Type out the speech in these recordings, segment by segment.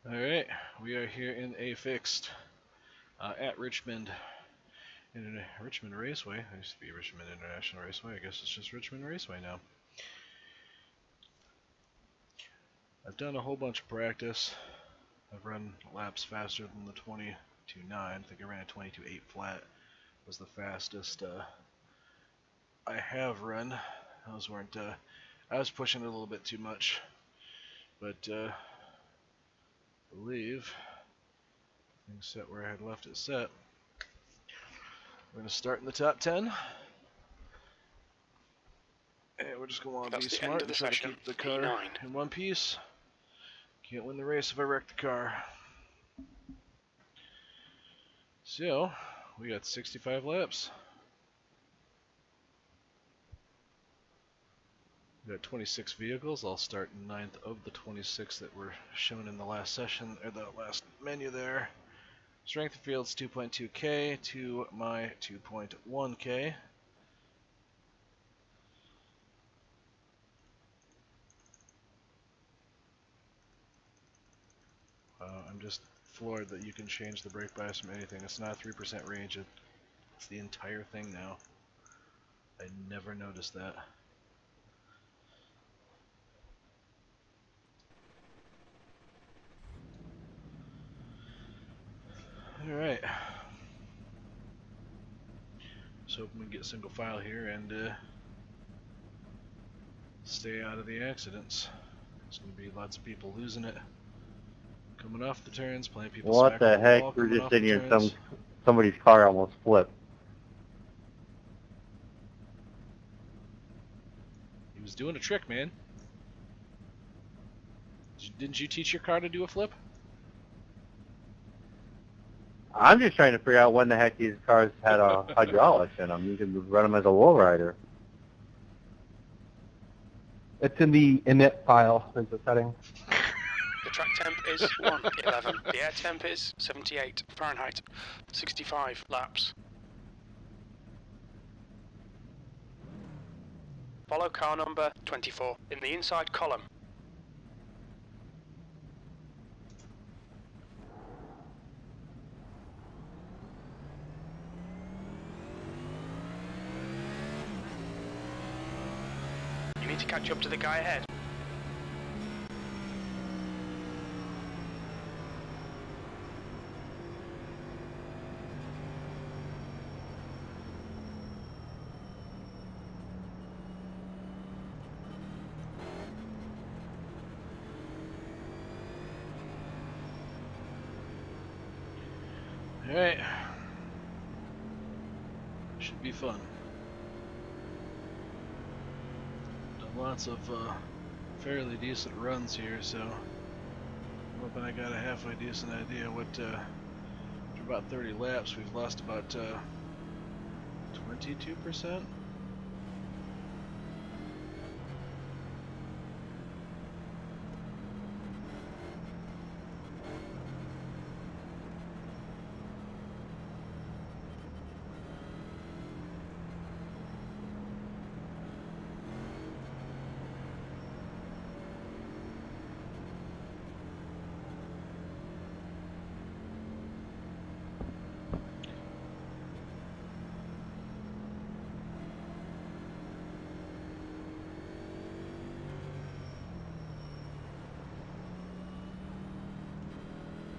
Alright, we are here in a fixed at Richmond Richmond Raceway. It used to be Richmond International Raceway. I guess it's just Richmond Raceway now. I've done a whole bunch of practice. I've run laps faster than the 22.9. I think I ran a 22.8 flat. Was the fastest I have run. Those weren't. I was pushing it a little bit too much, but I believe things set where I had left it set. We're going to start in the top 10. And we're just going to be smart and try to keep the car in one piece. Can't win the race if I wreck the car. So, we got 65 laps. We got 26 vehicles. I'll start in 9th of the 26 that were shown in the last session, or the last menu there. Strength of field's 2.2k to my 2.1k. I'm just floored that you can change the brake bias from anything. It's not a 3% range, it's the entire thing now. I never noticed that. Alright. So hoping we can get single file here and stay out of the accidents. There's going to be lots of people losing it. Coming off the turns, plenty of people What the heck? wall, We're just sitting here and somebody's car almost flipped. He was doing a trick, man. Didn't you teach your car to do a flip? I'm just trying to figure out when the heck these cars had hydraulics in them. You can run them as a lowrider. It's in the init file. There's a setting. The track temp is 111. The air temp is 78 Fahrenheit. 65 laps. Follow car number 24 in the inside column. You need to catch up to the guy ahead. Alright. Should be fun. Done lots of fairly decent runs here, so I'm hoping I got a halfway decent idea what, after about 30 laps, we've lost about 22%.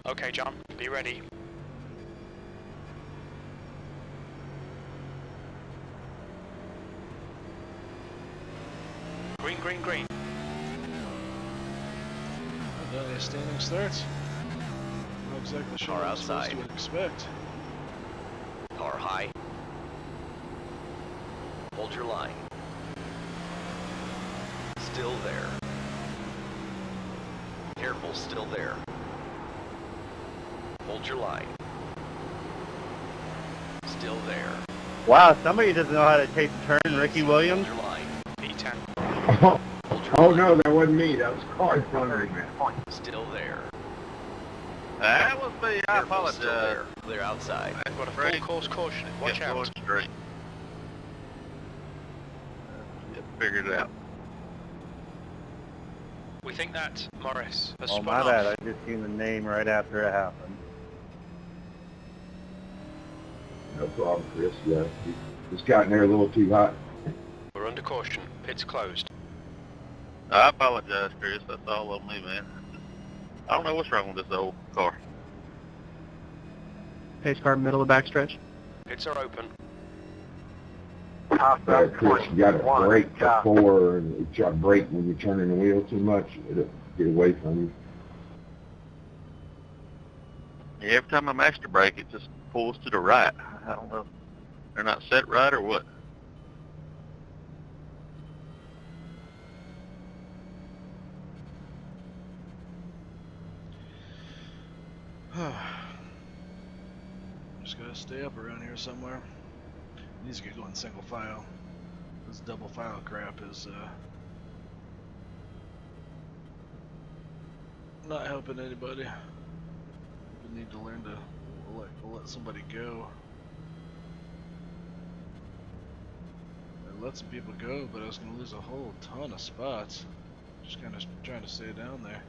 Okay, John, be ready. Green, green, green. Done any standing starts? Not exactly sure what I'm supposed to expect. Car high. Hold your line. Still there. Careful, still there. Hold your line. Still there. Wow, somebody doesn't know how to take the turn, Ricky Williams. Hold your line. P10. Oh no, that wasn't me. That was car thundering, man. Still there. That was me. I Careful, still apologize. there. Clear outside. I've got a full course caution. Watch out. Straight. Get figured out. We think that Morris has Oh, spun my off. bad. I just seen the name right after it happened. No problem, Chris. Yeah, it's gotten there a little too hot. We're under caution. Pit's closed. I apologize, Chris. That's all on me, man. I don't know what's wrong with this old car. Pace car, middle of the backstretch. Pits are open. Chris, you got to brake before, and you try to brake when you're turning the wheel too much. It'll get away from you. Yeah, every time I master brake, it just pulls to the right. I don't know. They're not set right or what? Just gotta stay up around here somewhere. Needs to get going single file. This double file crap is not helping anybody. We need to learn to let somebody go. I let some people go, but I was gonna lose a whole ton of spots. Just kind of trying to stay down there.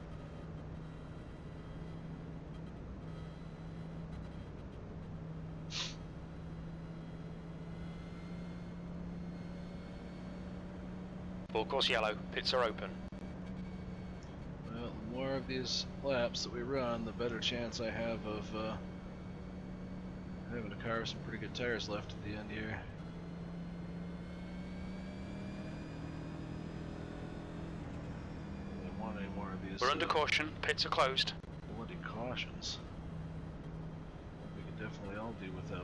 Full course yellow. Pits are open. Well, the more of these laps that we run, the better chance I have of having a car with some pretty good tires left at the end here. I don't want any more of these. We're under caution. Pits are closed. Bloody cautions. We could definitely all do without.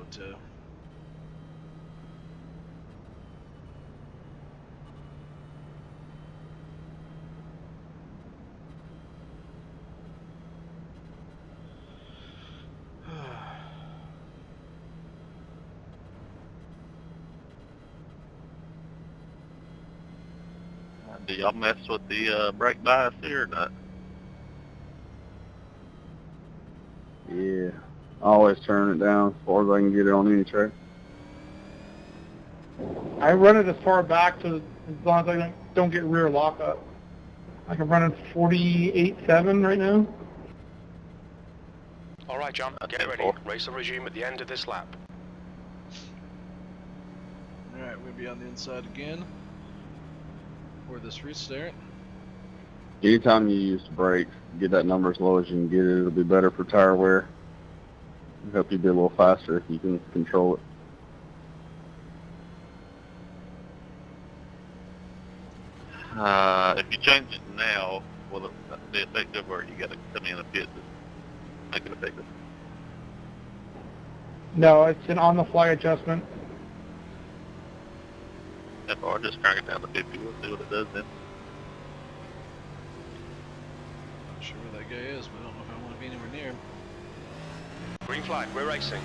Do y'all mess with the brake bias here or not? Yeah. I always turn it down as far as I can get it on any track. I run it as far back to as long as I don't get rear lockup. I can run it 48.7 right now. All right, John. Get ready. Race will resume at the end of this lap. Alright, we'll be on the inside again for this restart. Anytime you use the brakes, get that number as low as you can get it. It'll be better for tire wear. It'll help you be a little faster if you can control it. If you change it now, will it be effective, or you got to come in a pit to make it effective? No, it's an on-the-fly adjustment. If I just crank it down to 50, we'll see what it does then. Not sure where that guy is, but I don't know if I want to be anywhere near him. Green flag. We're racing.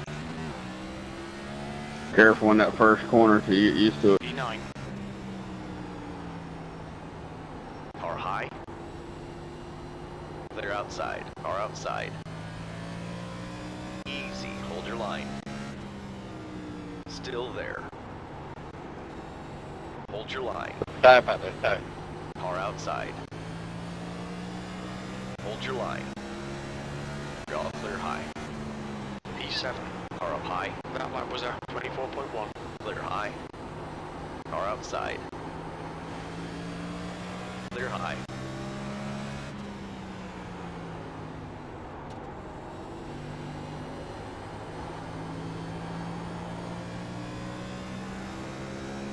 Careful in that first corner till you get used to it. E9. Car high. Clear outside. Car outside. Easy. Hold your line. Still there. Hold your line. Time out there, time. Car outside. Hold your line. Draw clear high. E7. Car up high. That lap was a 24.1. Clear high. Car outside. Clear high.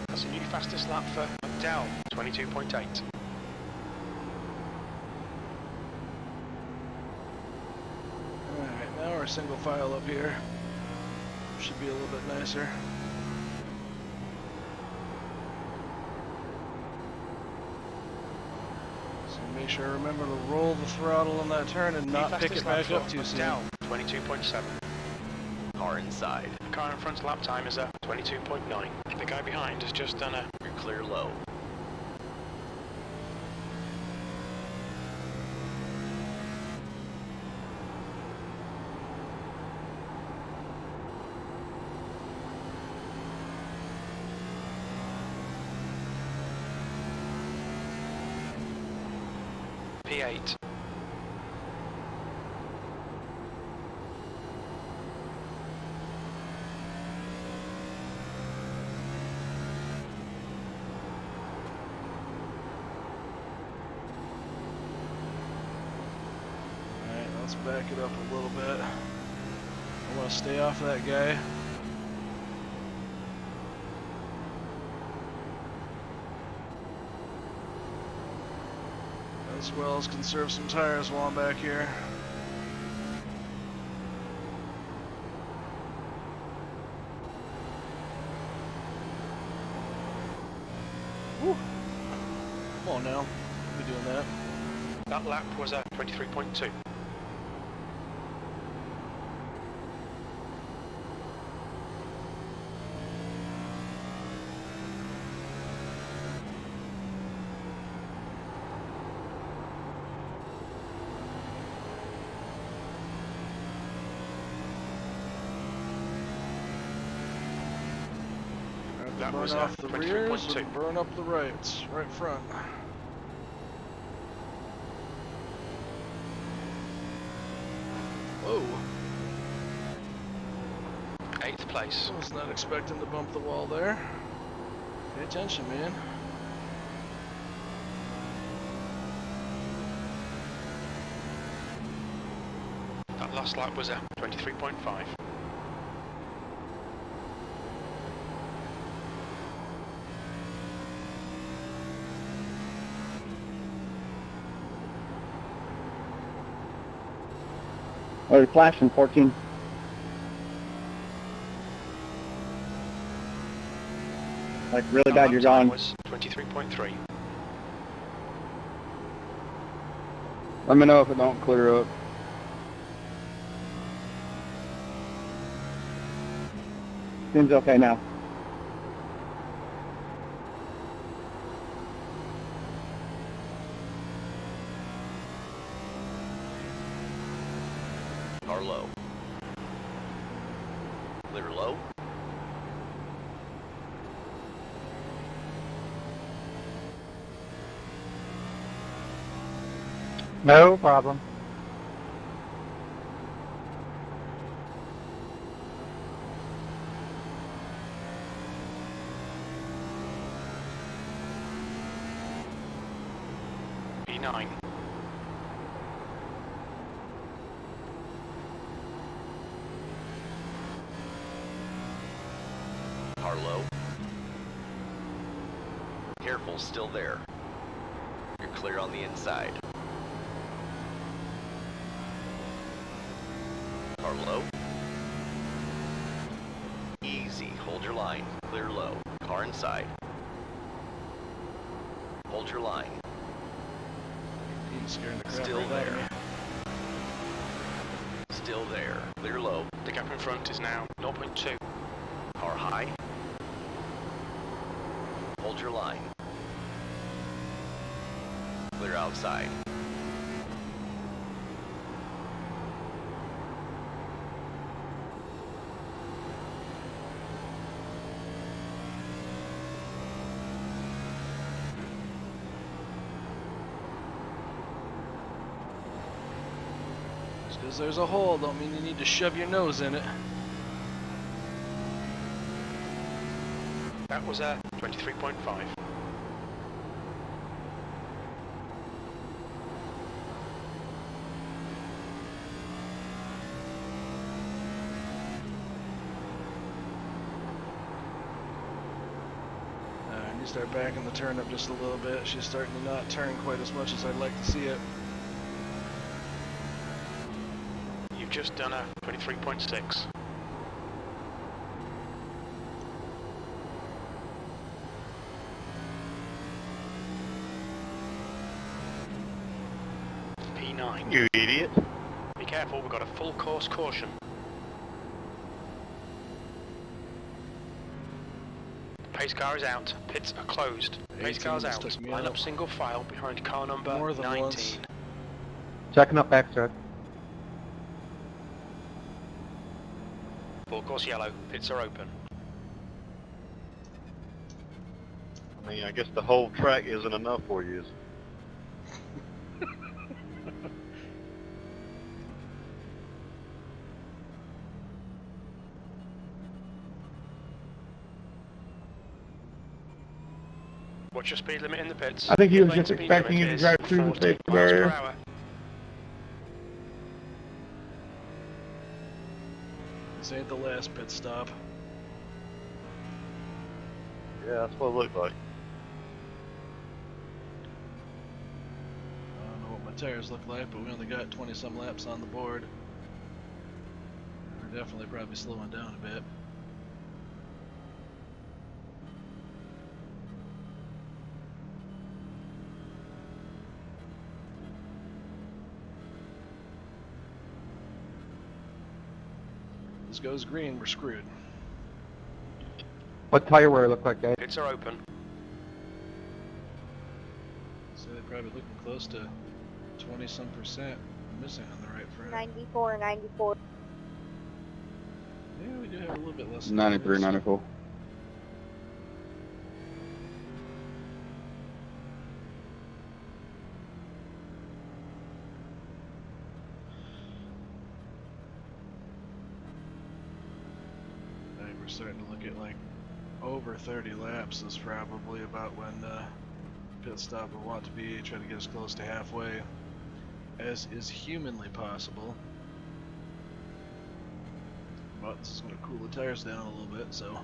That's a new fastest lap for McDowell. 22.8. Alright, now we're single file up here. Should be a little bit nicer. So make sure I remember to roll the throttle on that turn and not pick it back up too soon. McDowell. 22.7. Car inside. The car in front's lap time is a 22.9. The guy behind has just done a You're clear low. P8. Alright, let's back it up a little bit. I want to stay off that guy. As well as conserve some tires while I'm back here. Woo. Come on now, we'll be doing that. That lap was at 23.2. That Burn was off the rears 23.2. and burn up the rights, right front. Whoa. 8th place. I was not expecting to bump the wall there. Pay attention, man. That last lap was at 23.5. Oh, you're flashing 14. Like really That bad, lap you're time gone. was 23.3. Let me know if it don't clear up. Seems okay now. Car low. Clear low. No problem. P9. Car low. Careful, still there. You're clear on the inside. Car low. Easy, hold your line. Clear low. Car inside. Hold your line. He's scaring the crap Still right out of there. me. Still there. Clear low. The gap in front is now 0.2. Car high. Hold your line. Clear outside. Just because there's a hole don't mean you need to shove your nose in it. That was at 23.5. I need to start backing the turn up just a little bit. She's starting to not turn quite as much as I'd like to see it. You've just done a 23.6. P9. You idiot. Be careful, we've got a full course caution. Pace car is out. Pits are closed. Pace 18 car's just out. took me Line out. up single file behind car number More than 19. once. Checking up backstretch. Full course yellow. Pits are open. I mean, I guess the whole track isn't enough for you. What's your speed limit in the pits? I think he was Lane just speed expecting you limit to drive is through the 40 safety miles per barrier. hour. This ain't the last pit stop. Yeah, that's what it looked like. I don't know what my tires look like, but we only got 20-some laps on the board. We're definitely probably slowing down a bit. This goes green, we're screwed. What tire wear look like, guys? Pits are open. So they're probably looking close to 20-some% missing on the right front. 94, 94. Yeah, we do have a little bit less than 93, 94. I think we're starting to look at like over 30 laps is probably about when pit stop will want to be, try to get as close to halfway as is humanly possible. But this is going to cool the tires down a little bit, so.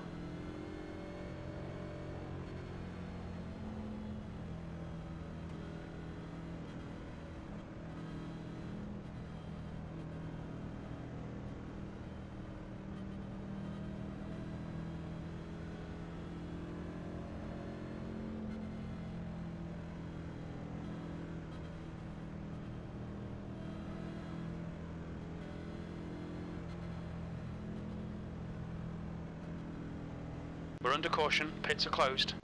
We're under caution. Pits are closed.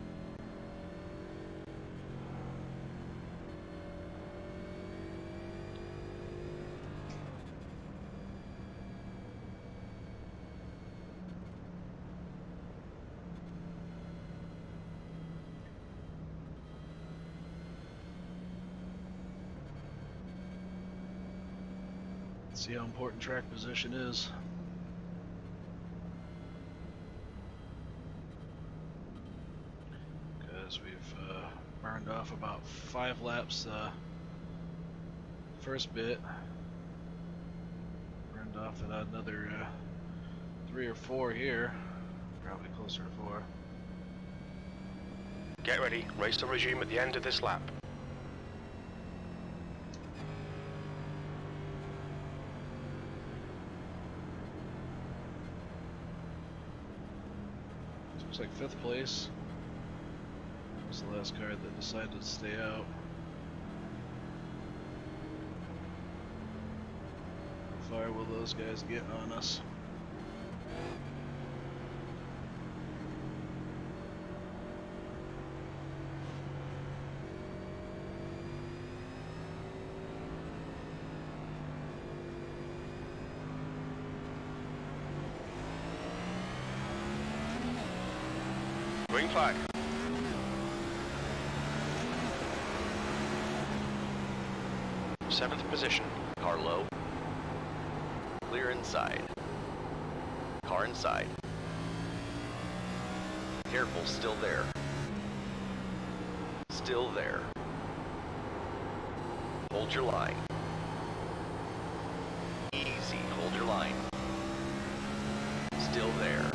Let's see how important track position is. We've burned off about 5 laps first bit. Burned off another 3 or 4 here. Probably closer to 4. Get ready. Race will resume at the end of this lap. Looks like 5th place. Was the last car that decided to stay out. How far will those guys get on us? Green flag. Seventh position. Car low. Clear inside. Car inside. Careful, still there. Still there. Hold your line. Easy, hold your line. Still there.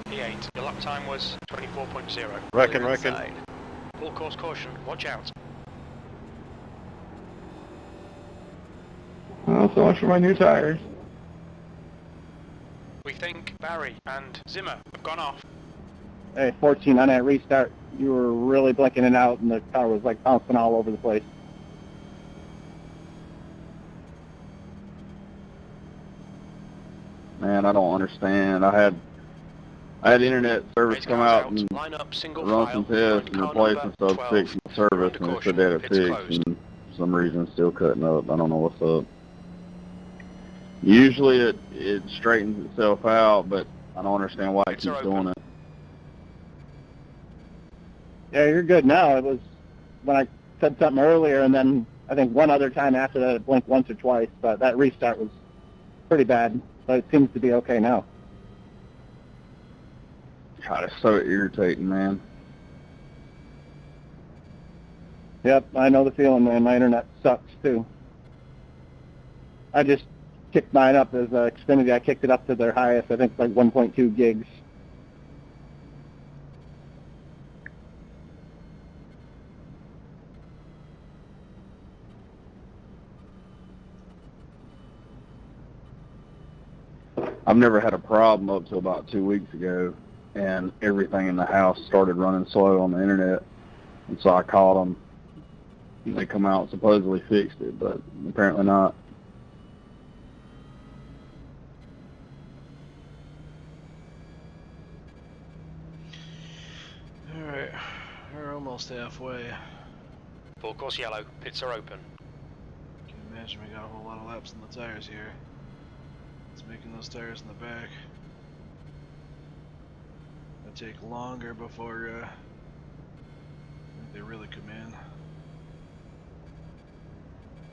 P8. Your lap time was 24.0. Reckon. Inside. Full course caution. Watch out. Well, so much for my new tires. We think Barry and Zimmer have gone off. Hey, 14 on that restart, you were really blinking it out, and the car was like bouncing all over the place. Man, I don't understand. I had internet service Race come cars out and Line up single run file. some tests and Car replace number some stuff 12. fixed in service, Under and they caution. said they had it Pits fixed, closed. and for some reason it's still cutting up. I don't know what's up. Usually it straightens itself out, but I don't understand why it Pits are keeps open. doing it. Yeah, you're good now. It was when I said something earlier, and then I think one other time after that it blinked once or twice, but that restart was pretty bad, but it seems to be okay now. God, it's so irritating, man. Yep, I know the feeling, man. My internet sucks too. I just kicked mine up as Xfinity. I kicked it up to their highest, I think like 1.2 gigs. I've never had a problem up till about 2 weeks ago, and everything in the house started running slow on the internet. And so I called them, and they come out and supposedly fixed it, but apparently not. Alright, we're almost halfway. Full course yellow, pits are open. Can you imagine we got a whole lot of laps on the tires here. It's making those tires in the back. It'll take longer before I think they really come in.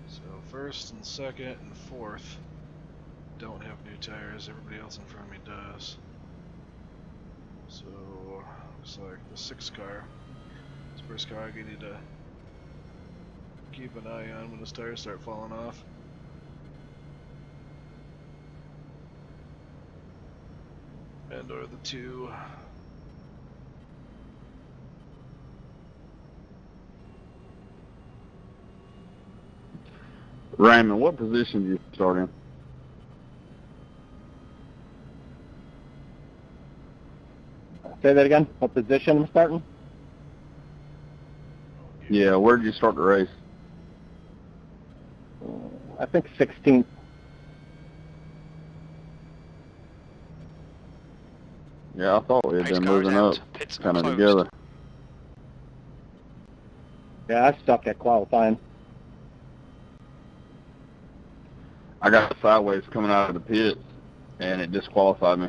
So first and second and fourth don't have new tires. Everybody else in front of me does. So looks like the 6th car. This first car I need to keep an eye on when his tires start falling off. And or the 2. Raymond, what position do you start in? Say that again? What position I'm starting? Yeah, where did you start the race? I think 16th. Yeah, I thought we had Pace been car is moving out. up Pits kind of closed. together. Yeah, I stuck at qualifying. I got sideways coming out of the pits, and it disqualified me.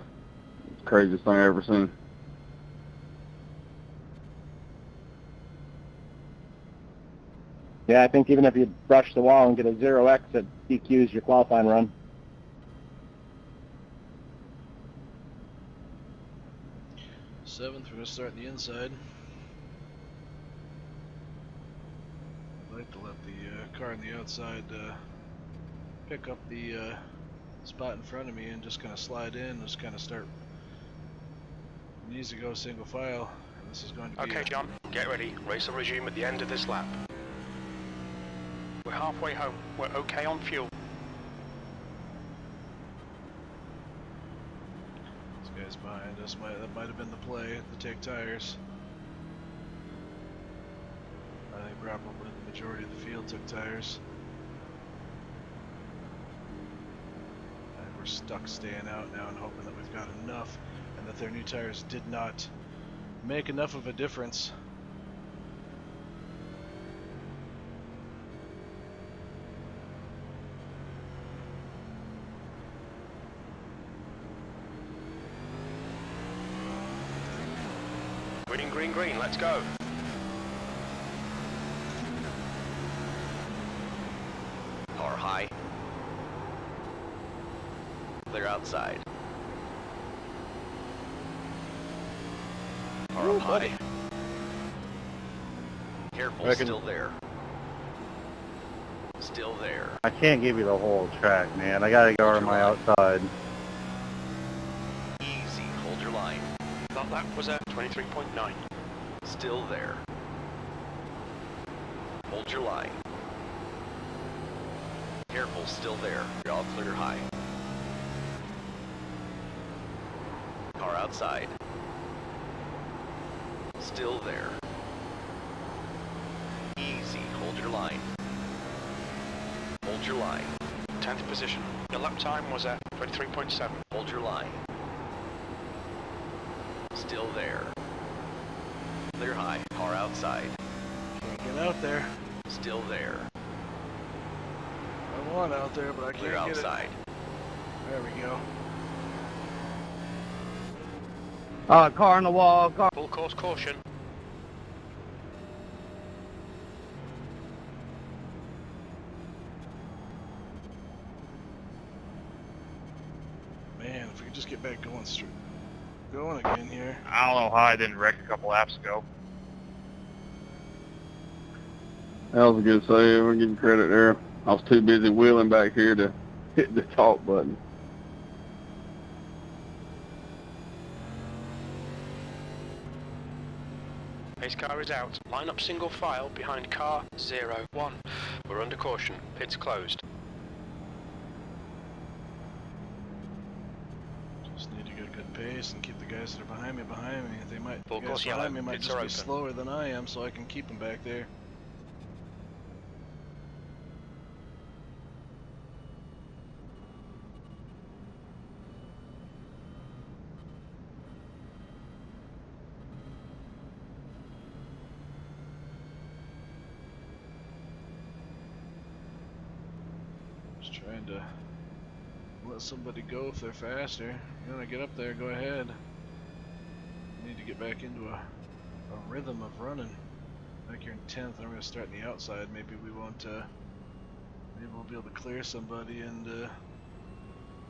It's the craziest thing I've ever seen. Yeah, I think even if you brush the wall and get a 0x, it DQs your qualifying run. Seventh, we're going to start the inside. I'd like to let the car on the outside pick up the spot in front of me and just kind of slide in, just kind of start. It needs to go single file, and this is going to be Okay, John, get ready. Race will resume at the end of this lap. We're halfway home. We're okay on fuel. These guys behind us, that might have been the play to take tires. I think probably the majority of the field took tires. And we're stuck staying out now and hoping that we've got enough, and that their new tires did not make enough of a difference. Green, green, green, let's go. Car high. Clear outside. Car up high. Careful, still there. Still there. I can't give you the whole track, man. I gotta go on my outside. Easy, hold your line. That lap was at 23.9. Still there. Hold your line. Careful, still there. You're all clear high. Car outside. Still there. Easy, hold your line. Hold your line. 10th position. Your lap time was at 23.7. Hold your line. Still there. Clear high. Car outside. Can't get out there. Still there. I want out there, but I can't Clear get outside. it. There we go. Car on the wall, car. Full course caution. Man, if we could just get back going again here. I don't know how I didn't wreck a couple laps ago. That was a good save. We'll give you credit there. I was too busy wheeling back here to hit the talk button. Pace car is out. Line up single file behind car 01. We're under caution. Pit's closed. Just need to get a good pace and keep the guys that are behind me. They might, Full the guys course yellow. behind me might Pits just are be open. slower than I am, so I can keep them back there. Just trying to let somebody go if they're faster. You want to get up there, go ahead. Need to get back into a rhythm of running. Back here in 10th, I'm going to start in the outside. Maybe we won't, maybe we'll be able to clear somebody and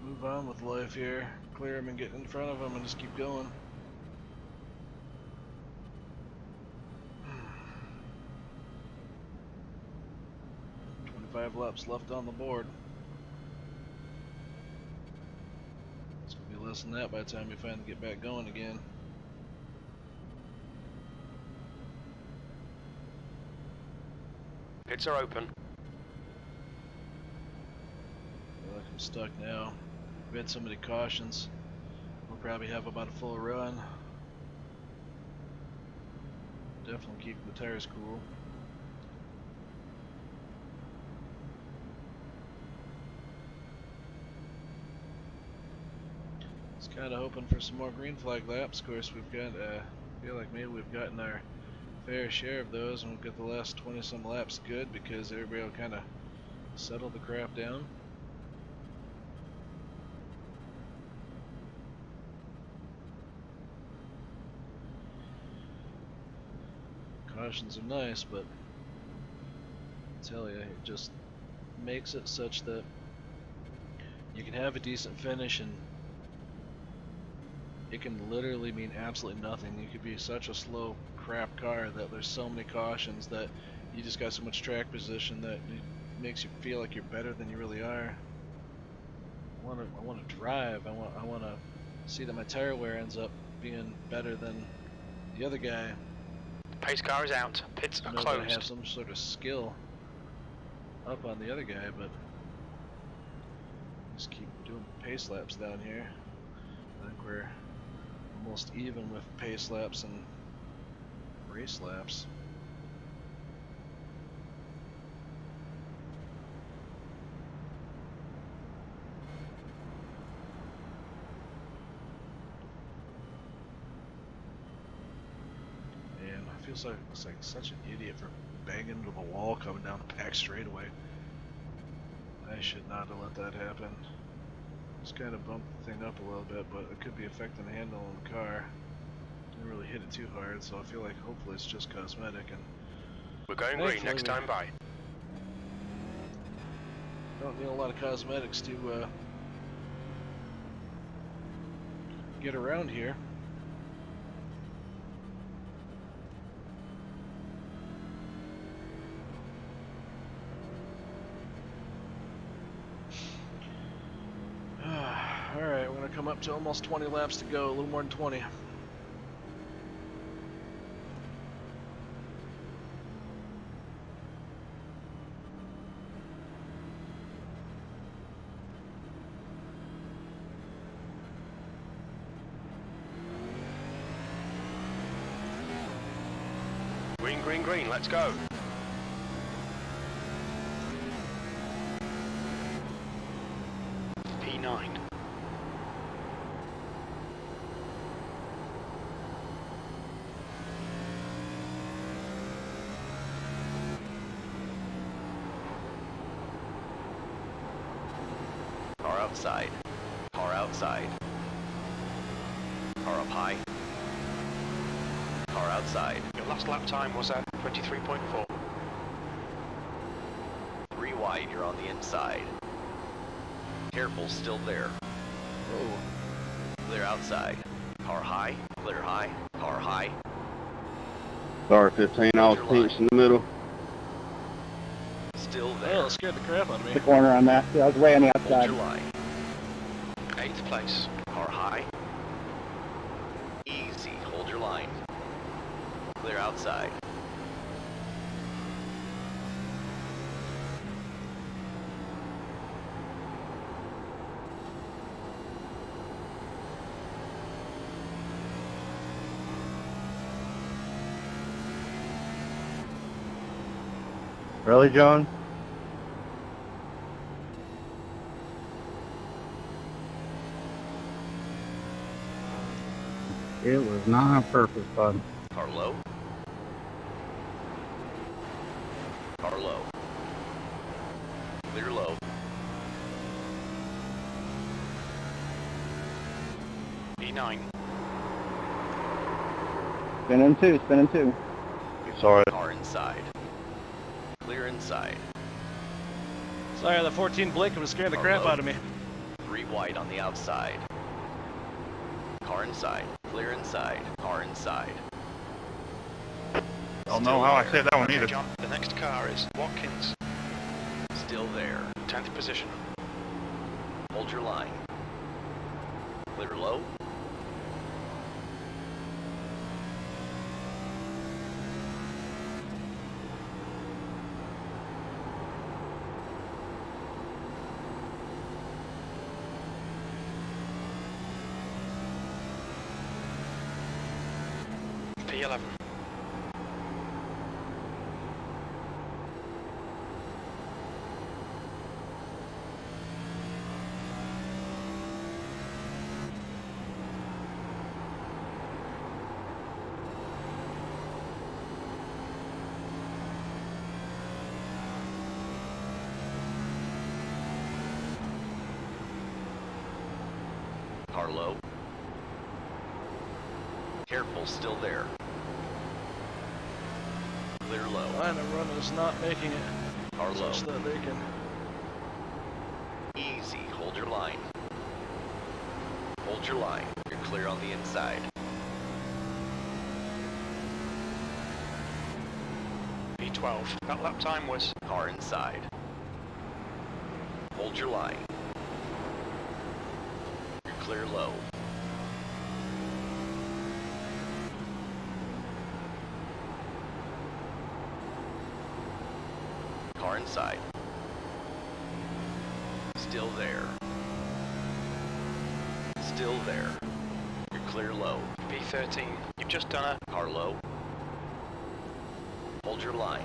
move on with life here. Clear them and get in front of them and just keep going. Hmm. 25 laps left on the board. It's going to be less than that by the time we finally get back going again. Pits are open. I feel like I'm stuck now. We had so many cautions. We'll probably have about a full run. Definitely keeping the tires cool. Just kind of hoping for some more green flag laps. Of course, we've got, feel like maybe we've gotten our fair share of those, and we'll get the last 20 some laps good because everybody will kind of settle the crap down. Cautions are nice, but I tell you, it just makes it such that you can have a decent finish and it can literally mean absolutely nothing. You could be such a slow crap car that there's so many cautions that you just got so much track position that it makes you feel like you're better than you really are. I want to drive. I want to see that my tire wear ends up being better than the other guy. Pace car is out. Pits I are know that I have closed. some sort of skill up on the other guy, but just keep doing pace laps down here. I think we're almost even with pace laps and race laps. Man, I feel like such an idiot for banging into the wall coming down the back straightaway. I should not have let that happen. Just kind of bumped the thing up a little bit, but it could be affecting the handle on the car. Didn't really hit it too hard, so I feel like hopefully it's just cosmetic. And We're going green next time by. don't need a lot of cosmetics to get around here. Alright, we're going to come up to almost 20 laps to go, a little more than 20. Green, green, green, let's go. P9. Car outside. Car outside. Car up high. Car outside. Your last lap time was at 23.4. 3 wide, you're on the inside. Careful, still there. Oh, Clear outside. Car high. Clear high. Car high. Sorry, 15, I was pinched in the middle. Still Oh, there. it scared the crap out of me. The corner on that. Yeah, I was way on the Hold outside. your line. 8th place. Car high. Easy. Hold your line. Clear outside. Really, John? It was not on purpose, bud. Car low. Car low. Clear low. E9. Spinning two, spinning two. Sorry. Car inside. Clear inside. Sorry, the 14 Blake was scaring the crap out of me. 3 wide on the outside. Car inside. Clear inside. Car inside. Don't know how I said that one Okay, either. John, the next car is Watkins. Still there. 10th position. Hold your line. Clear low. P11. Car low. Careful, still there. Clear low. Line of run is not making it. Car low. Such that they can. Easy, hold your line. Hold your line. You're clear on the inside. P12. That lap time was Car inside. Hold your line. You're clear low. Car inside. Still there. Still there. You're clear low. P13. You've just done a Car low. Hold your line.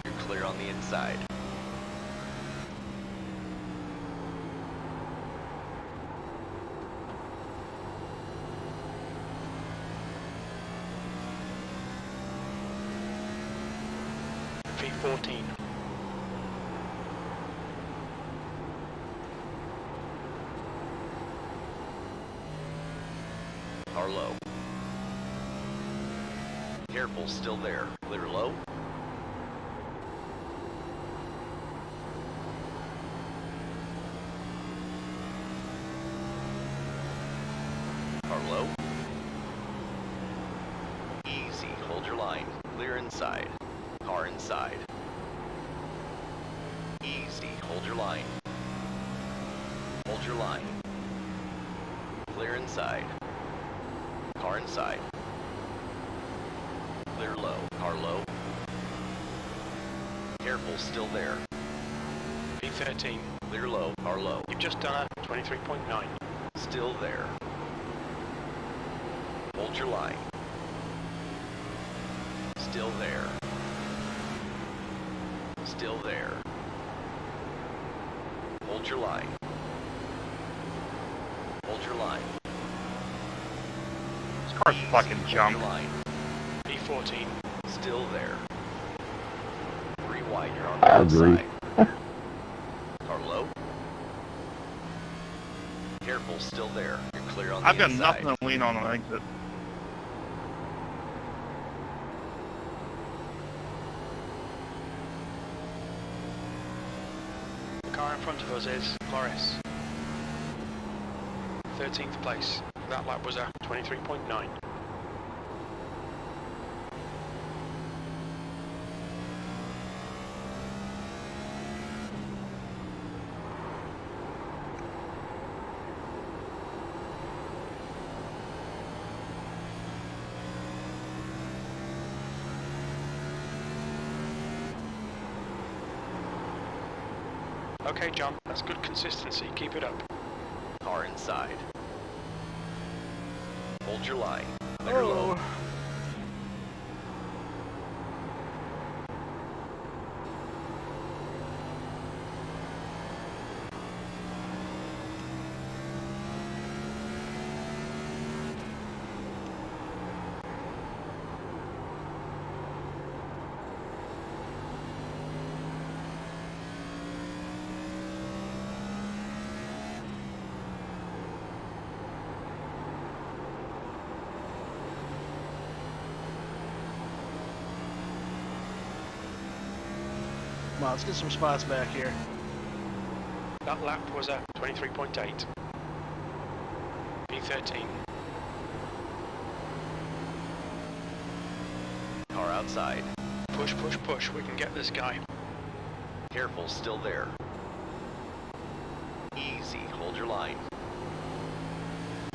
You're clear on the inside. P14. Car low. Careful, still there. Clear low. Car low. Easy, hold your line. Clear inside. Car inside. Easy, hold your line. Hold your line. Clear inside. Car inside. Clear low. Car low. Careful, still there. P13. Clear low. Car low. You've just done a 23.9. Still there. Hold your line. Still there. Still there. Hold your line. Hold your line. This car's fucking Hold junk. your line. P14. Still there. 3 wide, you're on the I agree. outside. Car low. Careful, still there. You're clear on the I've got inside. nothing to lean on exit. The car in front of us is Loris. 13th place. That lap was a 23.9. Okay, John, that's good consistency. Keep it up. Car inside. Hold your line. Clear low. Come on, let's get some spots back here. That lap was a 23.8. P13. Car outside. Push, push, push. We can get this guy. Careful, still there. Easy, hold your line.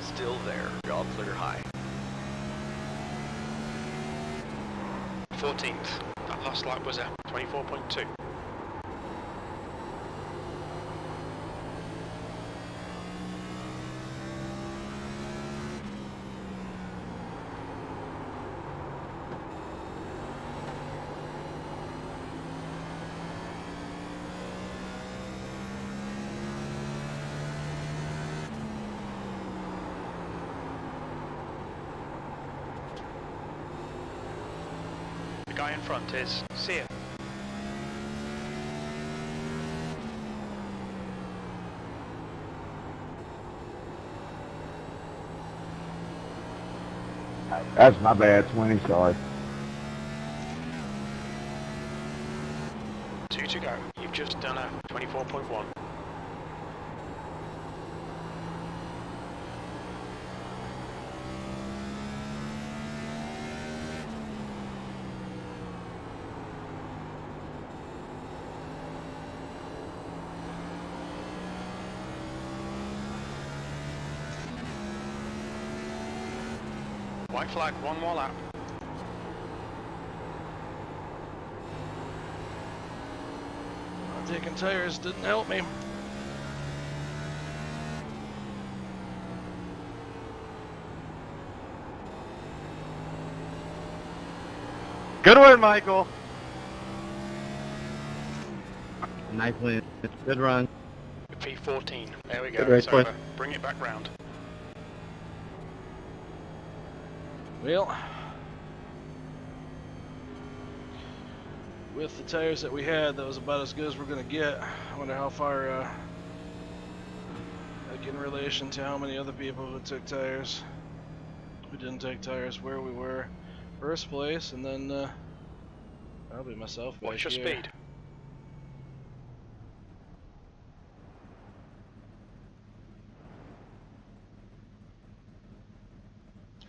Still there. Draw clear high. 14th. That last lap was a 24.2. The guy in front is Sear. That's my bad, 20, sorry. 2 to go. You've just done a 24.1. White flag, one more lap. Not taking tires didn't help me. Good one, Michael. Nice win. Good run. P14. There we go. Good race, It's over. boys. Bring it back round. Well, with the tires that we had, that was about as good as we're going to get. I wonder how far, like in relation to how many other people who took tires, who didn't take tires, where we were first place, and then probably myself back What's your here. speed?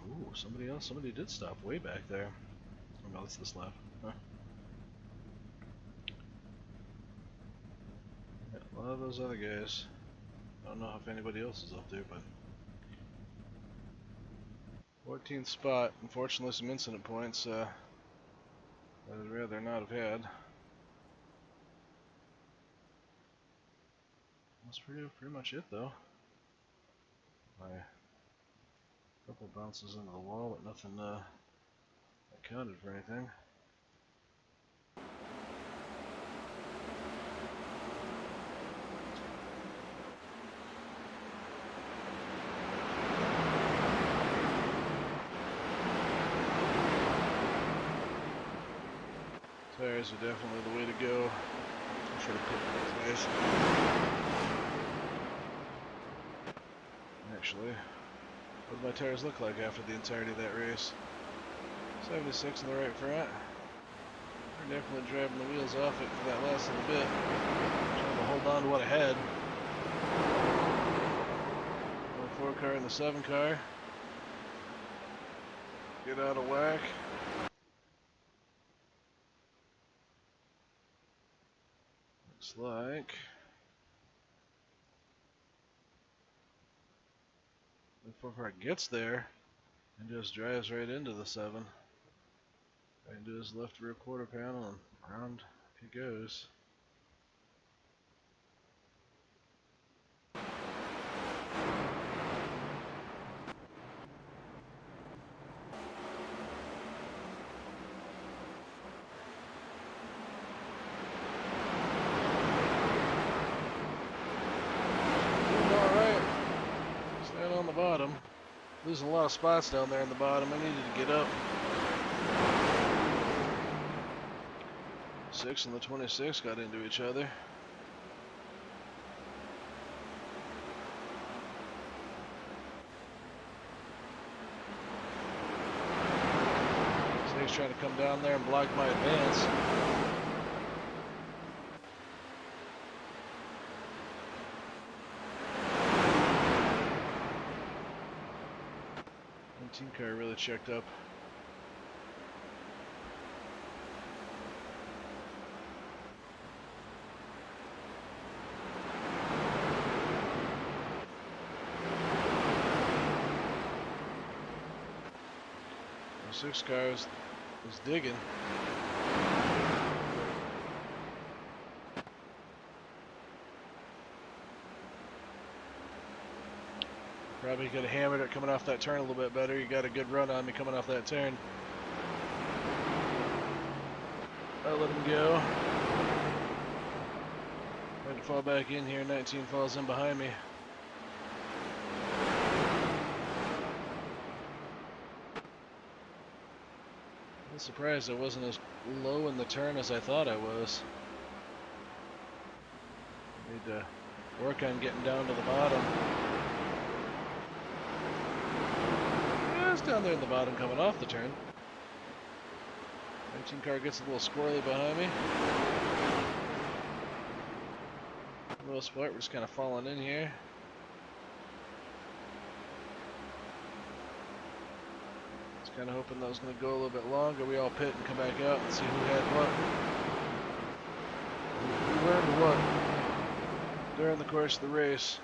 Ooh, somebody did stop way back there. Oh no, that's this lap. Huh. Yeah, a lot of those other guys. I don't know if anybody else is up there, but 14th spot. Unfortunately, some incident points I'd rather not have had. That's pretty much it, though. My couple bounces into the wall, but nothing accounted for anything. Tires are definitely the way to go. I should have picked those guys. Actually, what did my tires look like after the entirety of that race? 76 in the right front. They're definitely driving the wheels off it for that last little bit. Trying to hold on to what I had. The 4 car and the 7 car. Get out of whack. Looks like the 4 car gets there and just drives right into the 7. Right into his left rear quarter panel and around he goes. Losing a lot of spots down there in the bottom. I needed to get up. 6 and the 26 got into each other. Snake's trying to come down there and block my advance. Team car really checked up. The 6 car is digging. Probably could have hammered it coming off that turn a little bit better. You got a good run on me coming off that turn. I let him go. Tried to fall back in here. 19 falls in behind me. I'm surprised I wasn't as low in the turn as I thought I was. Need to work on getting down to the bottom. Down there in the bottom coming off the turn. 19 car gets a little squirrely behind me. For the most part, we're just kind of falling in here. Just kind of hoping that was going to go a little bit longer. We all pit and come back out and see who had what. Who learned what during the course of the race.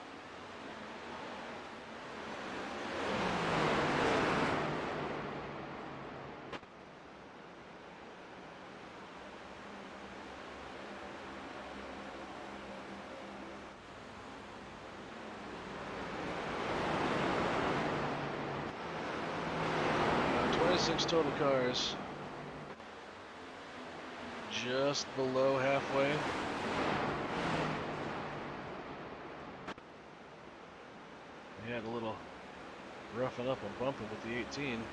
Six total cars, just below halfway. We had a little roughing up and bumping with the 18.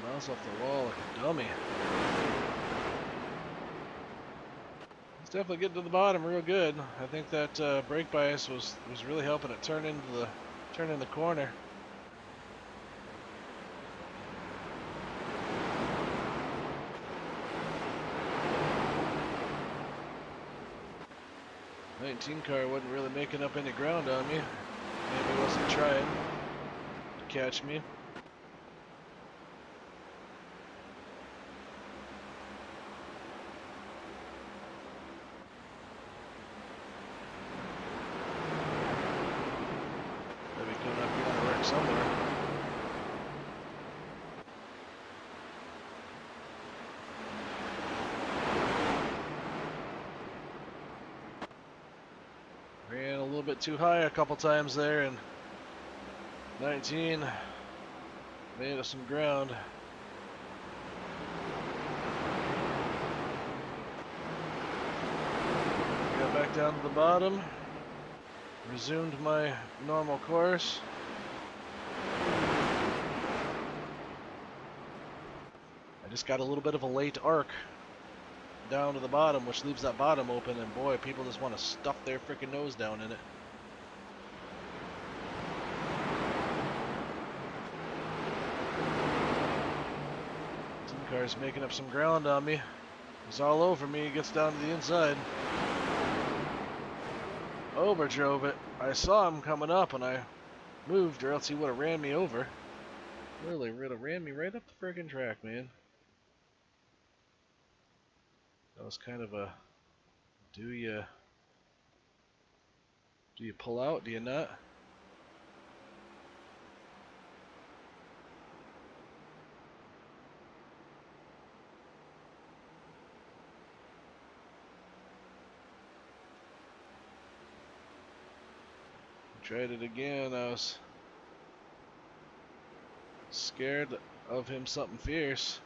Bounce off the wall like a dummy. It's definitely getting to the bottom real good. I think that brake bias was really helping it turn in the corner. The 19 car wasn't really making up any ground on me. Maybe wasn't trying to catch me. Somewhere. Ran a little bit too high a couple times there, and 19 made us some ground. Got back down to the bottom, resumed my normal course. I just got a little bit of a late arc down to the bottom, which leaves that bottom open, and boy, people just want to stuff their freaking nose down in it. Team car's making up some ground on me. He's all over me. He gets down to the inside. Overdrove it. I saw him coming up, and I moved, or else he would have ran me over. Really would have ran me right up the friggin' track, man. That was kind of a, do you pull out? Do you not? Tried it again. I was scared that of him something fierce.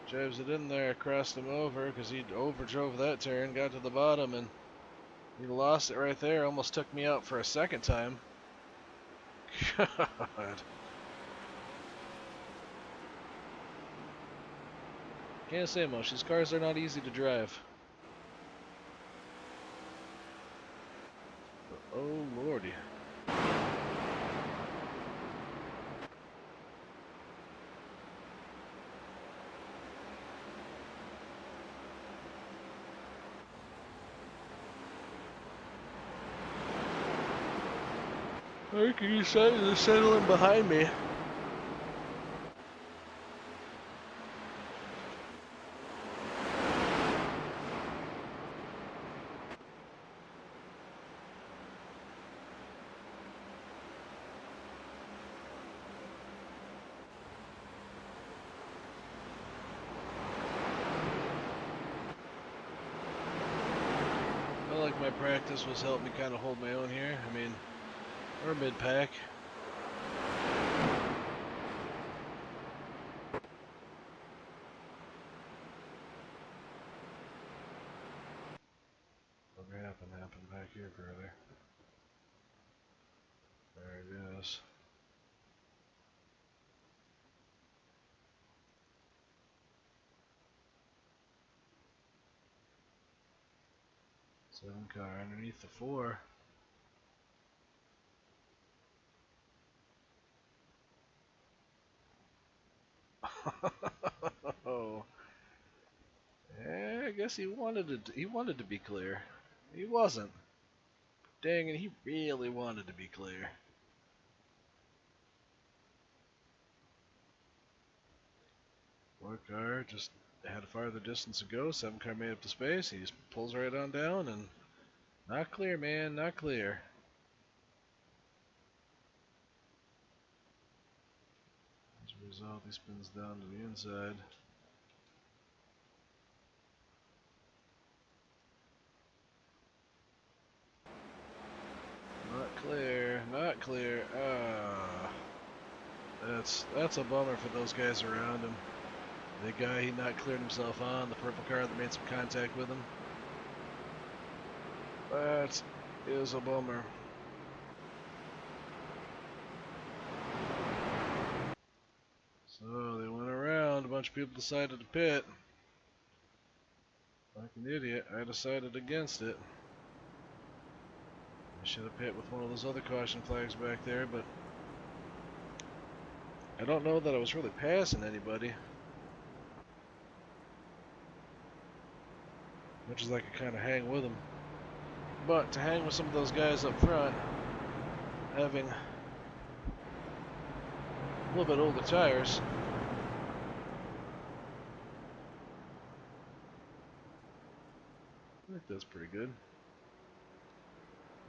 Drives it in there, crossed him over because he overdrove that turn, got to the bottom, and he lost it right there. Almost took me out for a second time. God. Can't say much. These cars are not easy to drive. But, oh lordy. I think he decided to settle in behind me. I feel like my practice was helping me kind of hold my own here. I mean, we're mid-pack. What happened back here further? There it is. Seven car underneath the 4. Oh. Yeah, I guess he wanted to be clear. He wasn't. Dang it, he really wanted to be clear. Four car just had a farther distance to go. 7 car made up the space. He just pulls right on down and not clear, man, not clear. As a result, he spins down to the inside. Not clear, not clear. That's a bummer for those guys around him. The guy he not cleared himself on, the purple car that made some contact with him. That is a bummer. So they went around, a bunch of people decided to pit. Like an idiot, I decided against it. I should have pit with one of those other caution flags back there, but I don't know that I was really passing anybody. Much as I could kind of hang with them. But to hang with some of those guys up front, having a little bit older tires, I think that's pretty good.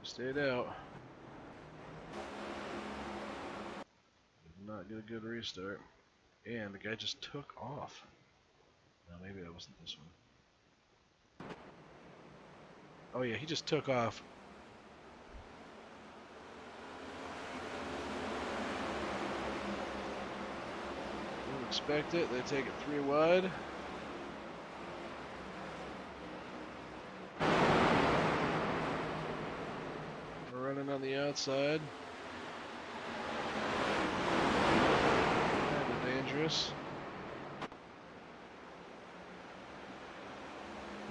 We stayed out. Did not get a good restart. And the guy just took off. No, maybe that wasn't this one. Oh yeah, he just took off. Didn't expect it. They take it 3 wide. We're running on the outside. Kind of dangerous.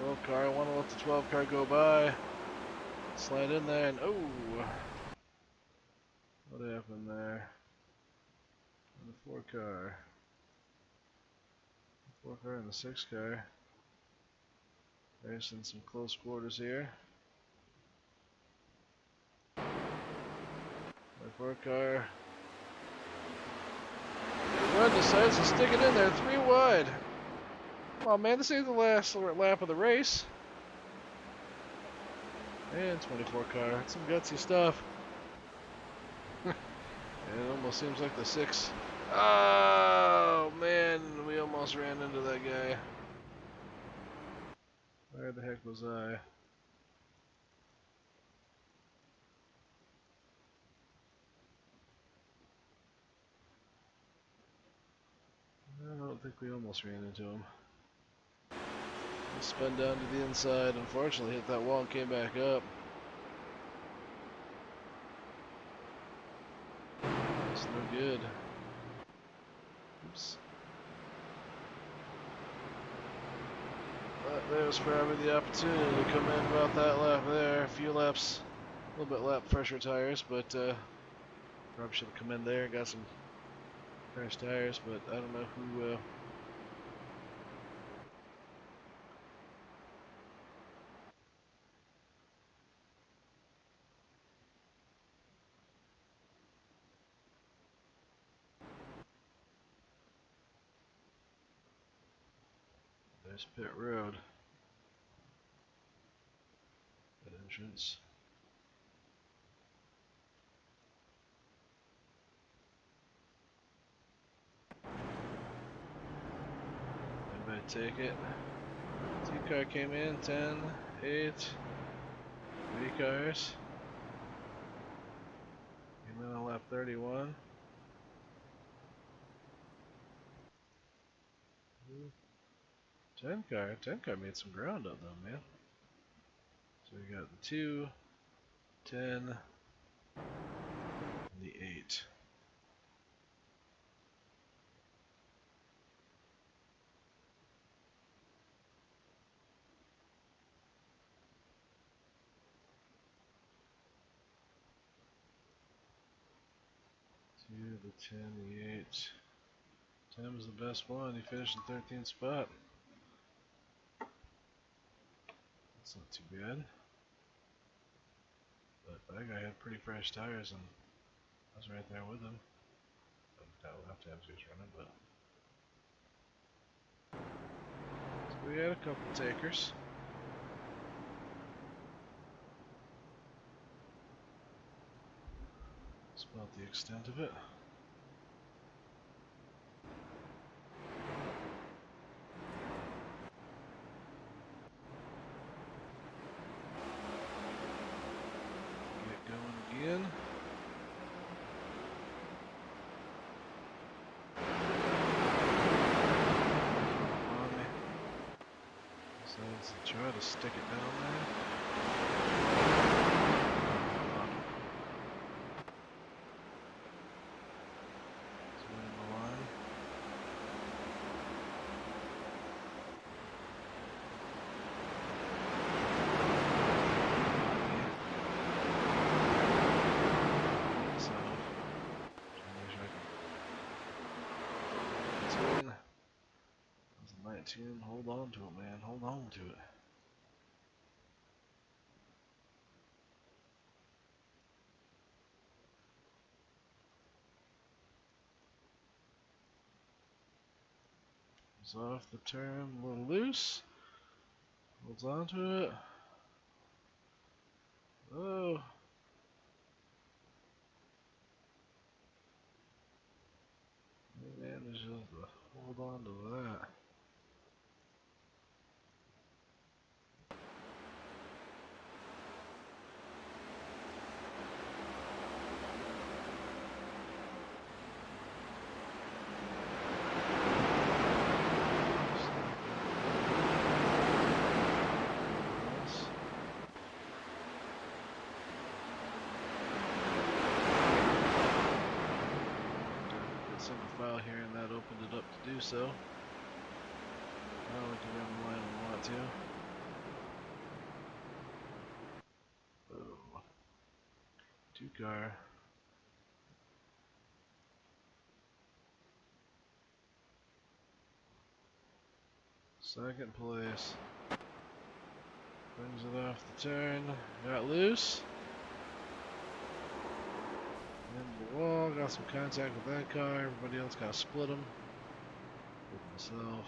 12 car, I want to let the 12 car go by. Slide in there and oh! What happened there? And the 4 car. 4 car and the 6 car. Racing some close quarters here. My 4 car. Run decides to stick it in there 3 wide. Come on, man, this ain't the last lap of the race. And 24 car, that's some gutsy stuff. It almost seems like the 6. Oh man, we almost ran into that guy. Where the heck was I? think we almost ran into him. He spun down to the inside, unfortunately hit that wall and came back up. It's no good. Oops. But there was probably the opportunity to come in about that lap there. A few laps, a little bit lap fresher tires, but probably should have come in there and got some fresh tires, but I don't know who. There's pit road. That entrance. Anybody take it? T-car came in, 10, 8, 3 cars. Came in on lap 31. 10 car made some ground up though, man. So we got the 2, 10, and the 8. The 10, the 8. 10 was the best one. He finished in 13th spot. That's not too bad. But that guy had pretty fresh tires, and I was right there with him. That lap times he was running, but so we had a couple takers. That's about the extent of it. Get going again. Decides to try to stick it down there. It's winning the line. So, it's win. That's a 19. Hold on to it, man. Hold on to it. It's off the turn, a little loose. Holds on to it. Oh. Man, just hold on to that. Single file here, and that opened it up to do so. Now we can run the line we want to. Oh. 2 car. Second place. Brings it off the turn. Got loose. In the wall. Got some contact with that car. Everybody else got to split them. With myself.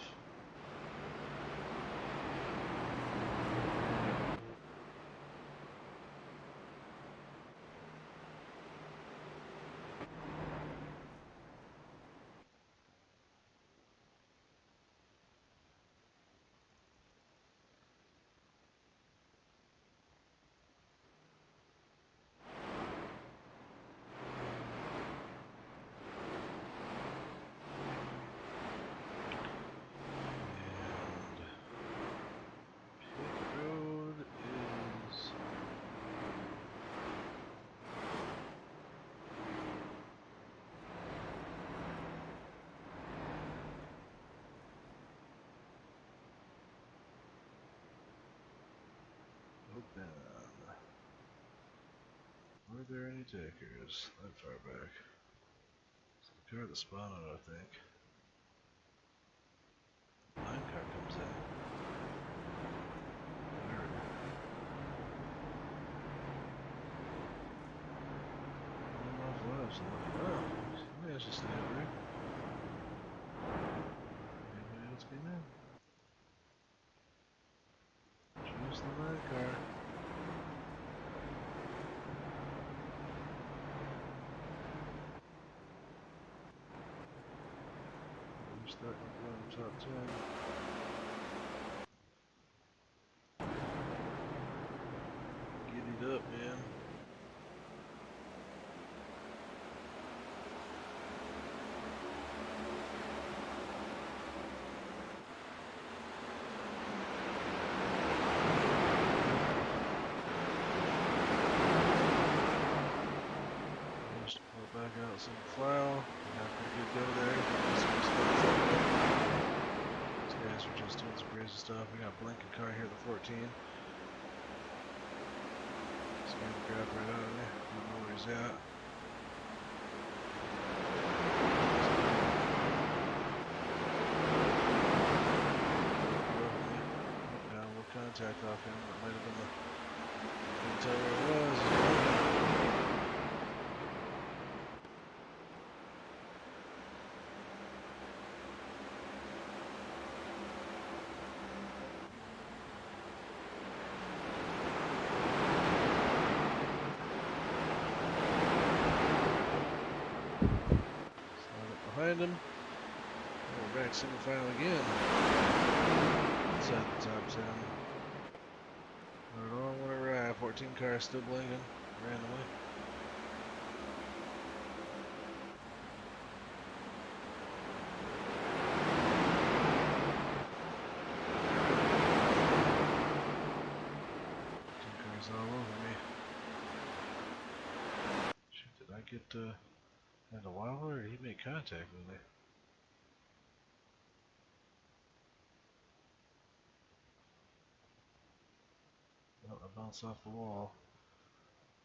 Open. Were there any takers that far back? So the car that spawned, I think. Line car comes in. Where? One off left. Oh, somebody has to stay over there. Anybody else came in? Choose the line car. We're starting to go in the top 10. Giddied up, man. Just pull back out some flow. Got a pretty good go there. These guys are just doing some crazy stuff. We got blinking car here at the 14. Scared the crap right out of me. Don't know where he's at. Got a little contact off him. That might have been the. Couldn't tell where it was. Behind him. And we're back single file again. Inside the top 10. Not at all want to ride. 14 cars still blinking randomly. Cars all over me. Shoot, did I get had a wild or did he make contact with me? Well, I bounced off the wall.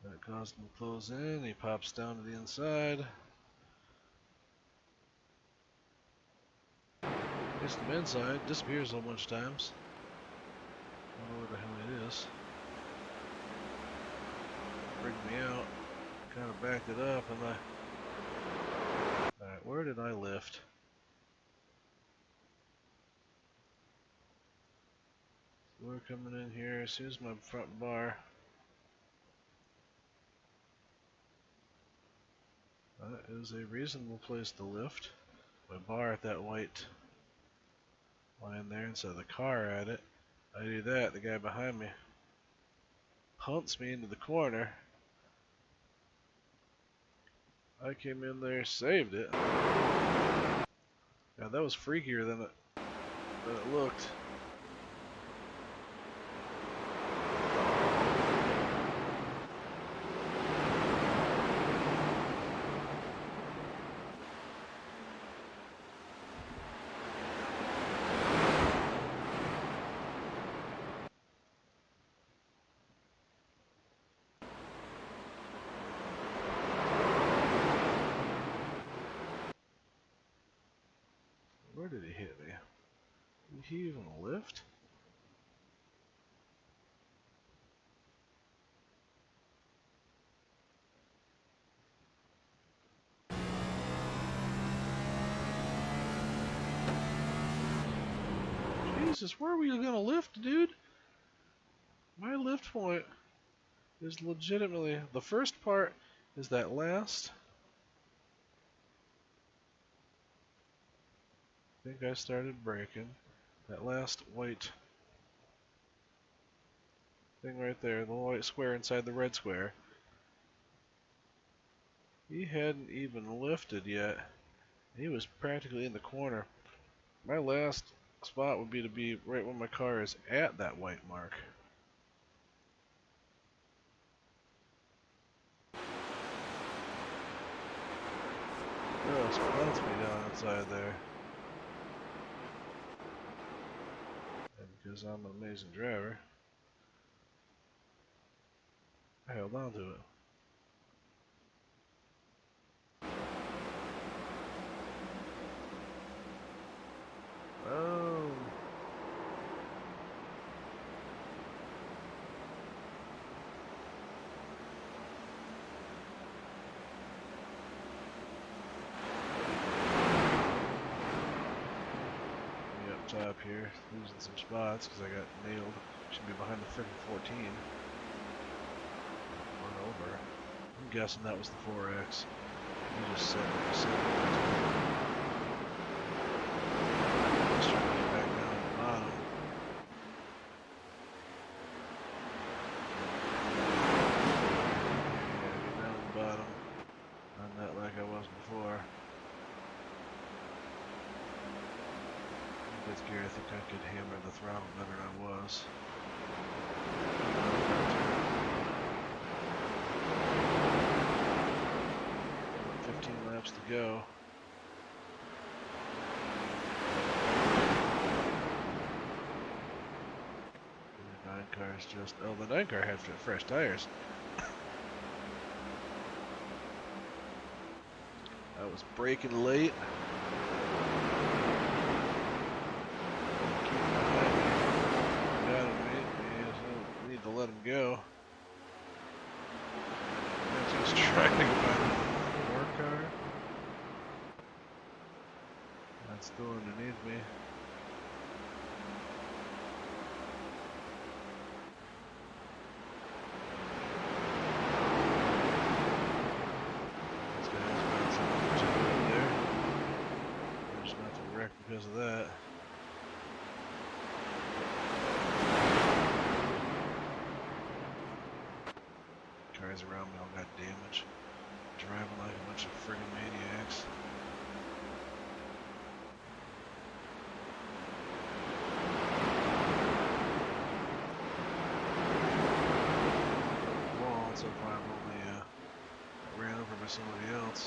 That caused him to close in. He pops down to the inside. Gets him inside. Disappears a whole bunch of times. I don't know where the hell it is. Rigged me out. Kind of backed it up and I... Alright, where did I lift? So we're coming in here. Here's my front bar. That is a reasonable place to lift. My bar at that white line there instead of the car at it. I do that, the guy behind me punts me into the corner. I came in there, saved it. Yeah, that was freakier than it looked. Where did he hit me? Did he even lift? Jesus, where are we gonna lift, dude? My lift point is legitimately, the first part is that last. I think I started braking. That last white thing right there, the white square inside the red square. He hadn't even lifted yet. He was practically in the corner. My last spot would be to be right when my car is at that white mark. Just punts me down inside there. And because I'm an amazing driver. I held on to it. Oh. Me up top here, losing some spots because I got nailed. Should be behind the freaking 14. Run over. I'm guessing that was the 4X. You just said it. Just trying to get back down at the bottom. Yeah, get down at the bottom. On that like I was before. Fifth gear, I think I could hammer the throttle better than I was. 15 laps to go. And the 9 car is just... Oh, the 9 car had fresh tires. I was braking late. Got him, mate. Yeah, so need to let him go. That's just trying to get by the 4 car. That's still underneath me. This guy's got some opportunity there. I'm just not to wreck because of that. Cars around me all got damage. Driving like a bunch of friggin' maniacs. Wall, so far I've only ran over by somebody else.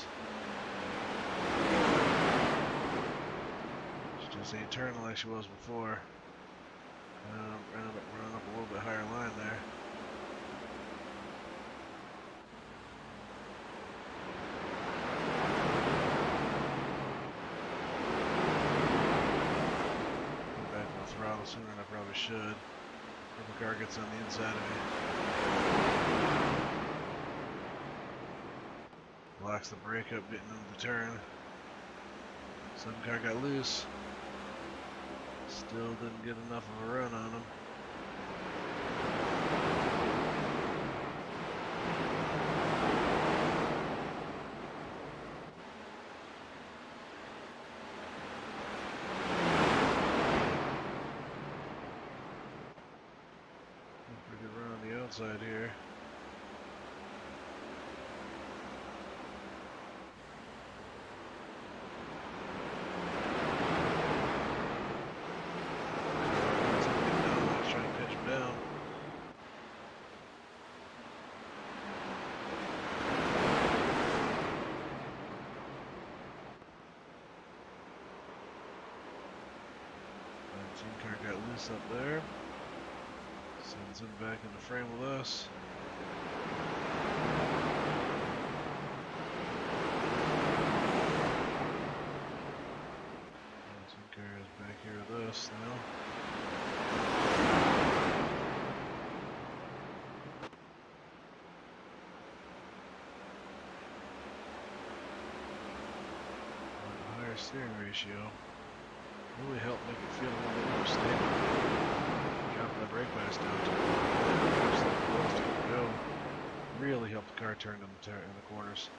She just ain't turning like she was before. Ended up running up a little bit higher line there. Throttle sooner than I probably should. If the car gets on the inside of me. Blocks the brake up getting into the turn. Some car got loose. Still didn't get enough of a run on him. Pretty good run on the outside here. Let's try and catch him down. Car got loose up there. Sends him back in the frame with us. Some car is back here with us now. Higher steering ratio really helped make it feel a little bit more stable. Dropping the brake pads down to go really helped the car turn in the corners.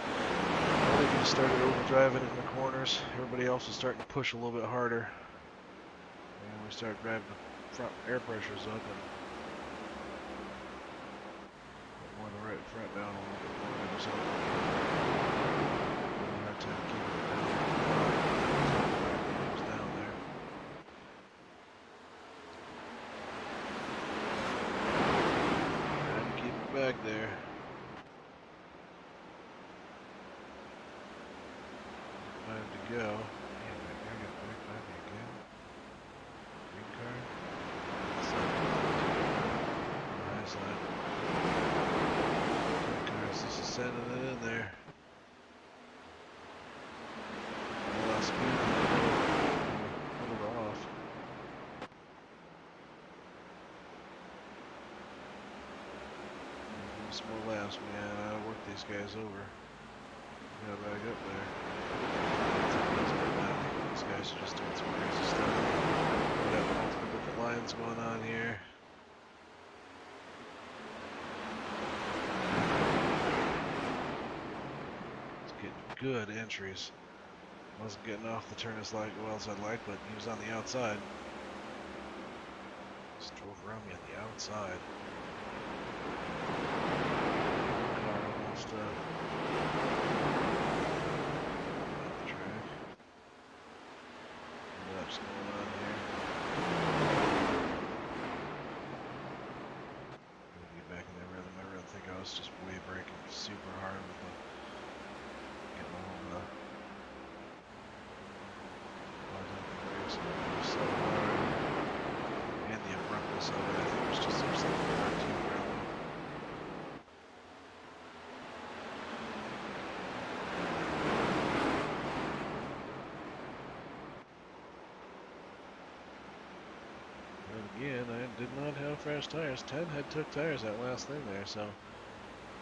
I think we started overdriving in the corners. Everybody else was starting to push a little bit harder. And we started driving the front air pressures up and more the right front down a little bit more. So really hard time keeping it down. It was down there. Trying to keep it back there. 5 to go. Yeah, back there, got back 5 again. Green card. On the high side. sending it in there. Lost speed. Put it off. Some more laps, man. I work these guys over. Got back up there. These guys are just doing some crazy stuff. We got multiple different lines going on here. It's getting good entries. Wasn't getting off the turn as well as I'd like, but he was on the outside. Just drove around me on the outside. Car almost off the track. What's going on here? Gonna get back in that rhythm. I really think I was just way braking super hard with the getting all the so hard. And the abruptness of it, I think it was just something hard to grab. And again, I did not have fresh tires. 10 had took tires that last thing there, so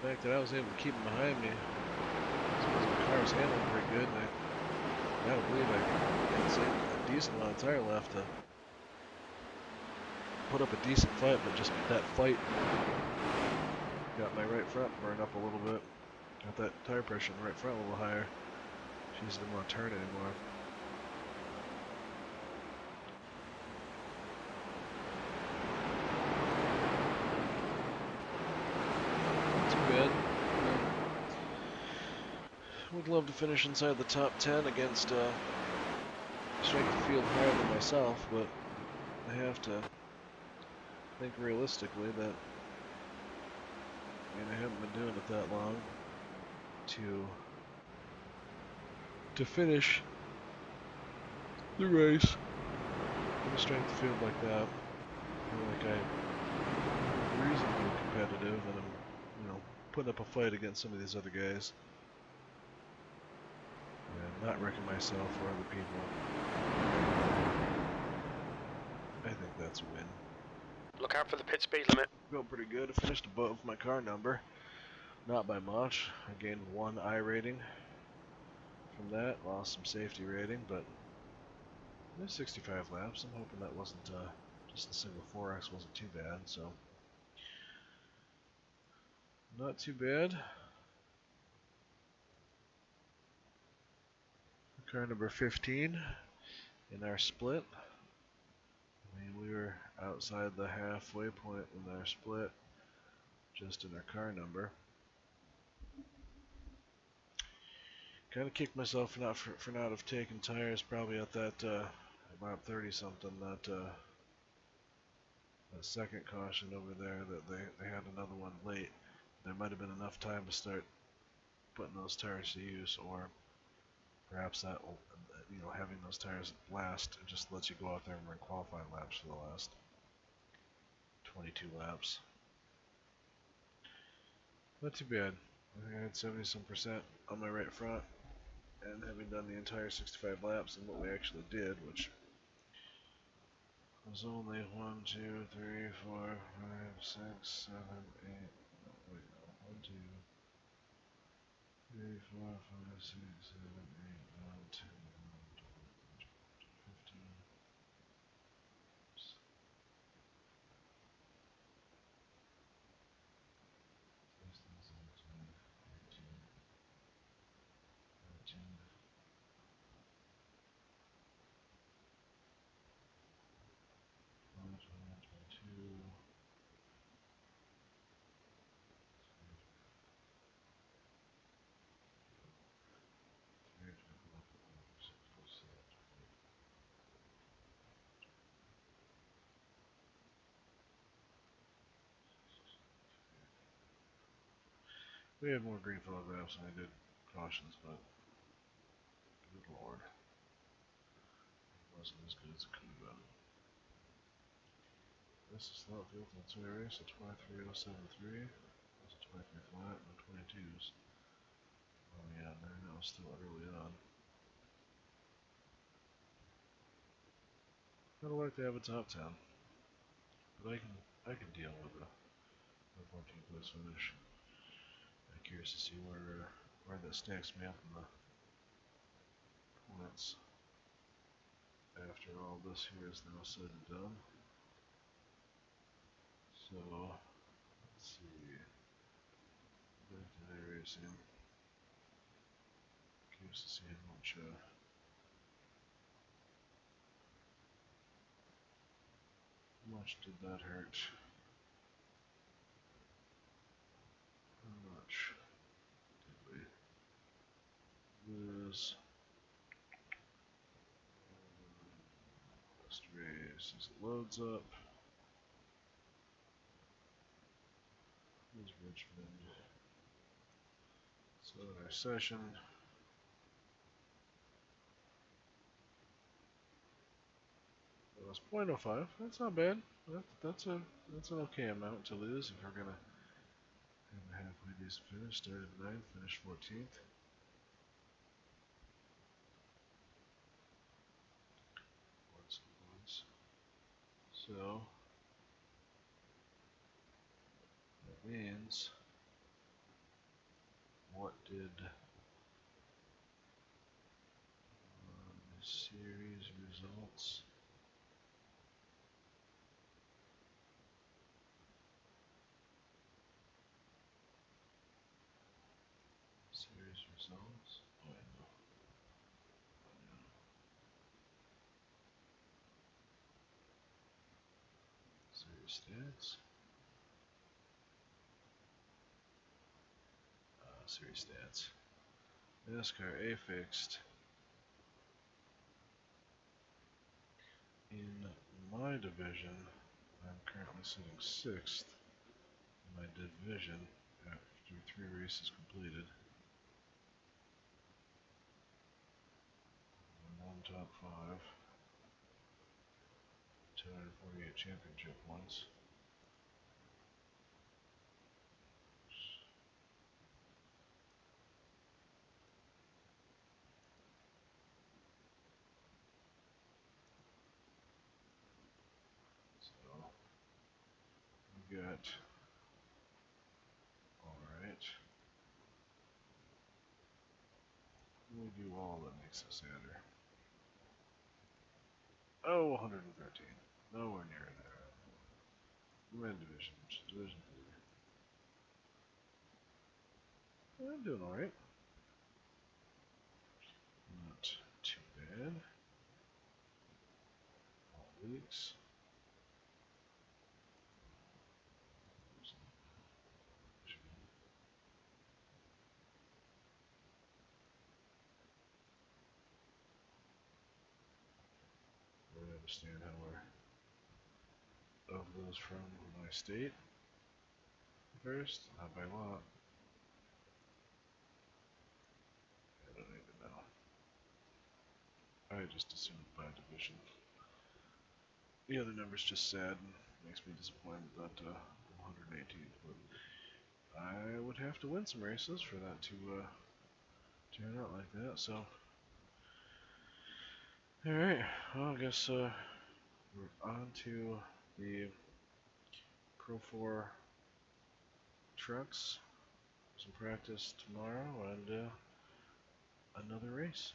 the fact that I was able to keep them behind me, because my car was handling pretty good, and I believe I had a decent amount of tire left to put up a decent fight, but just that fight got my right front burned up a little bit. Got that tire pressure in the right front a little higher. She just didn't want to turn anymore. Too bad. Would love to finish inside the top 10 against strength of field higher than myself, but I have to think realistically that, I haven't been doing it that long to finish the race in a strength of field like that. I feel like I'm reasonably competitive, and I'm, putting up a fight against some of these other guys, and not wrecking myself or other people. I think that's a win. Look out for the pit speed limit. Going pretty good. I finished above my car number. Not by much. I gained 1 iRating from that. Lost some safety rating, but there's 65 laps. I'm hoping that wasn't just the single 4X wasn't too bad. So not too bad. Car number 15 in our split. We were outside the halfway point in our split, just in our car number. Kind of kicked myself for not have taken tires probably at that about 30 something, that second caution over there, that they had another one late. There might have been enough time to start putting those tires to use, or perhaps that will, having those tires last, it just lets you go out there and run qualifying laps for the last 22 laps. Not too bad. I think I had 70% on my right front, and having done the entire 65 laps and what we actually did, which was only 1, 2, 3, 4, 5, 6, 7, 8. Wait, 1, 2, 3, 4, 5, 6, 7, 8, 9, 10, 15. We had more green photographs than I did cautions, but good lord, it wasn't as good as it could have been. This is not built on race, a 23073. That's 23 flat and 22s. Oh yeah, that was still early on. I'd like to have a top 10, but I can deal with a 14th place finish. I'm curious to see where that stacks me up in the points after all this here is now said and done. So let's see. Back to iRacing. Curious to see how much did that hurt? How much did we lose? Last race as it loads up. Here's Richmond. So in our session. It was 0.05. That's not bad. That's an okay amount to lose if we're gonna have a halfway decent finish. Started 9th, finished 14th. So that means what did series results? Series results. Oh, I know. Series stats. Series stats. NASCAR A fixed. In my division, I'm currently sitting 6th in my division after 3 races completed. I'm on top 5. 248 championship points. So we got alright. We do all that makes us enter. Oh, 113. Nowhere near there. I'm in division 3. I'm doing alright. Not too bad. All weeks. I understand how we're of those from my state first, not by lot. I don't even know. I just assumed by division. The other number's just sad and makes me disappointed that I'm 118th, but I would have to win some races for that to turn out like that, so. Alright, well I guess we're on to the Pro 4 trucks. Some practice tomorrow and another race.